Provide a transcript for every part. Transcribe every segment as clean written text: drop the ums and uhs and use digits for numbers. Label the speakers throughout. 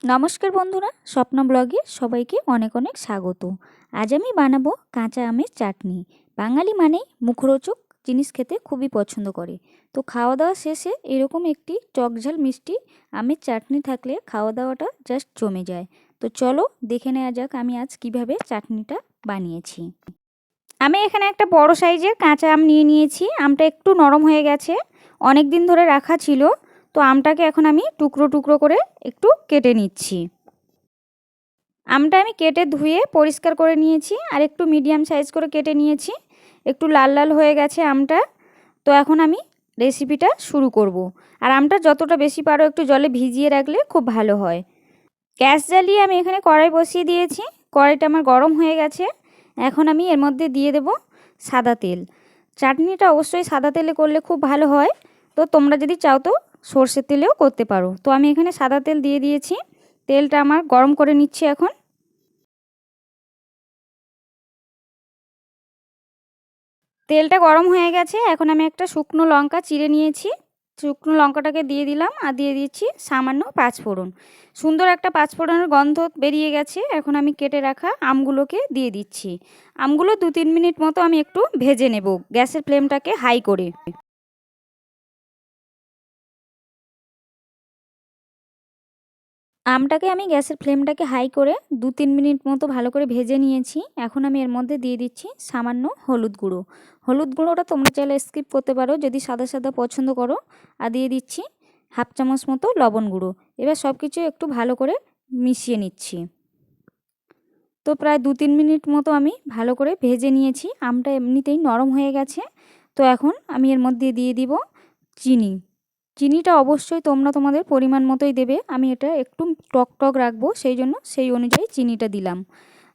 Speaker 1: নমস্কার বন্ধুরা, স্বপ্ন ব্লগে সবাইকে অনেক অনেক স্বাগত। আজ আমি বানাবো কাঁচা আমের চাটনি। বাঙালি মানেই মুখরোচক জিনিস খেতে খুবই পছন্দ করে। তো খাওয়া দাওয়া শেষে এরকম একটি টকঝাল মিষ্টি আমের চাটনি থাকলে খাওয়া দাওয়াটা জাস্ট জমে যায়। তো চলো দেখে নেওয়া যাক আমি আজ কিভাবে চাটনিটা বানিয়েছি। আমি এখানে একটা বড় সাইজের কাঁচা আম নিয়ে নিয়েছি। আমটা একটু নরম হয়ে গেছে, অনেক দিন ধরে রাখা ছিল। তো আমটাকে এখন আমি টুকরো টুকরো করে একটু কেটে নিচ্ছি। আমটা আমি কেটে ধুয়ে পরিষ্কার করে নিয়েছি আর একটু মিডিয়াম সাইজ করে কেটে নিয়েছি। একটু লাল লাল হয়ে গেছে আমটা। তো এখন আমি রেসিপিটা শুরু করব। আর আমটা যতটা বেশি পারো একটু জলে ভিজিয়ে রাখলে খুব ভালো হয়। গ্যাস জ্বালিয়ে আমি এখানে কড়াই বসিয়ে দিয়েছি। কড়াইটা আমার গরম হয়ে গেছে। এখন আমি এর মধ্যে দিয়ে দেব সাদা তেল। চাটনিটা অবশ্যই সাদা তেলে করলে খুব ভালো হয়। তো তোমরা যদি চাও তো সর্ষের তেলেও করতে পারো। তো আমি এখানে সাদা তেল দিয়ে দিয়েছি। তেলটা আমার গরম করে নিচ্ছি এখন। তেলটা গরম হয়ে গেছে। এখন আমি একটা শুকনো লঙ্কা চিড়ে নিয়েছি। শুকনো লঙ্কাটাকে দিয়ে দিলাম আর দিয়ে দিচ্ছি সামান্য পাঁচফোড়ন। সুন্দর একটা পাঁচফোড়নের গন্ধ বেরিয়ে গেছে। এখন আমি কেটে রাখা আমগুলোকে দিয়ে দিচ্ছি। আমগুলো 2-3 মিনিট মতো আমি একটু ভেজে নেব গ্যাসের ফ্লেমটাকে হাই করে। আমটাকে আমি গ্যাসের ফ্লেমটাকে হাই করে 2-3 মিনিট মতো ভালো করে ভেজে নিয়েছি। এখন আমি এর মধ্যে দিয়ে দিচ্ছি সামান্য হলুদ গুঁড়ো। হলুদ গুঁড়োটা তোমরা চাইলে স্কিপ করতে পারো যদি সাদা সাদা পছন্দ করো। আর দিয়ে দিচ্ছি হাফ চামচ মতো লবণ গুঁড়ো। এবার সব কিছু একটু ভালো করে মিশিয়ে নিচ্ছি। তো প্রায় 2-3 মিনিট মতো আমি ভালো করে ভেজে নিয়েছি। আমটা এমনিতেই নরম হয়ে গেছে। তো এখন আমি এর মধ্যে দিয়ে দিব চিনি। চিনিটা অবশ্যই তোমরা তোমাদের পরিমাণ মতোই দেবে। আমি এটা একটু টক টক রাখবো, সেই জন্য সেই অনুযায়ী চিনিটা দিলাম।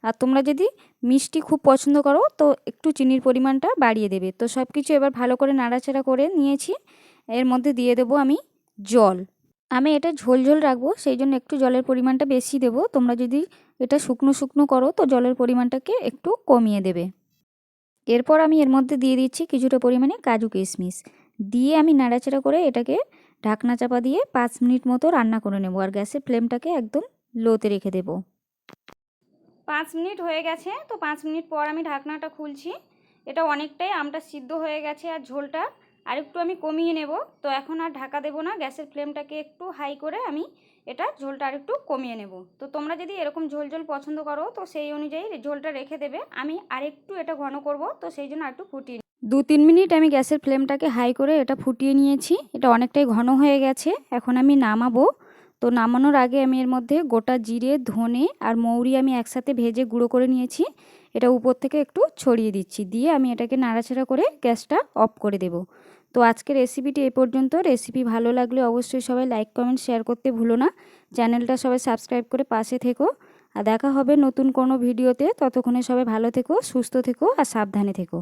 Speaker 1: আর তোমরা যদি মিষ্টি খুব পছন্দ করো তো একটু চিনির পরিমাণটা বাড়িয়ে দেবে। তো সব কিছু এবার ভালো করে নাড়াচাড়া করে নিয়েছি। এর মধ্যে দিয়ে দেবো আমি জল। আমি এটা ঝোল ঝোল রাখবো, সেই জন্য একটু জলের পরিমাণটা বেশি দেবো। তোমরা যদি এটা শুকনো শুকনো করো তো জলের পরিমাণটাকে একটু কমিয়ে দেবে। এরপর আমি এর মধ্যে দিয়ে দিচ্ছি কিছুটা পরিমাণে কাজু কিশমিশ। দিয়ে আমি নাড়াচাড়া করে এটাকে ঢাকনা চাপা দিয়ে 5 মিনিট মতো রান্না করে নেব। আর গ্যাসের ফ্লেমটাকে একদম লোতে রেখে দেব। 5 মিনিট হয়ে গেছে। তো 5 মিনিট পর আমি ঢাকনাটা খুলছি। এটা অনেকটাই আমটা সিদ্ধ হয়ে গেছে আর ঝোলটা আরেকটু আমি কমিয়ে নেব। তো এখন আর ঢাকা দেব না, গ্যাসের ফ্লেমটাকে একটু হাই করে আমি এটা ঝোলটা আরেকটু কমিয়ে নেব। তো তোমরা যদি এরকম ঝোল ঝোল পছন্দ করো তো সেই অনুযায়ী ঝোলটা রেখে দেবে। আমি আরেকটু এটা ঘন করব, তো সেই জন্য আরেকটু ফুটিয়ে 2-3 মিনিট আমি গ্যাসের ফ্লেমটাকে হাই করে এটা ফুটিয়ে নিয়েছি। এটা অনেকটাই ঘন হয়ে গেছে। এখন আমি নামাবো। তো নামানোর আগে আমি এর মধ্যে গোটা জিরে, ধনে আর মৌরি আমি একসাথে ভেজে গুঁড়ো করে নিয়েছি। এটা উপর থেকে একটু ছড়িয়ে দিচ্ছি। দিয়ে আমি এটাকে নাড়াচাড়া করে গ্যাসটা অফ করে দেব। তো আজকের রেসিপিটি এই পর্যন্ত। রেসিপি ভালো লাগলে অবশ্যই সবাই লাইক কমেন্ট শেয়ার করতে ভুলো না। চ্যানেলটা সবাই সাবস্ক্রাইব করে পাশে থেকো। আর দেখা হবে নতুন কোনো ভিডিওতে। ততক্ষণে সবাই ভালো থেকো, সুস্থ থেকো আর সাবধানে থেকো।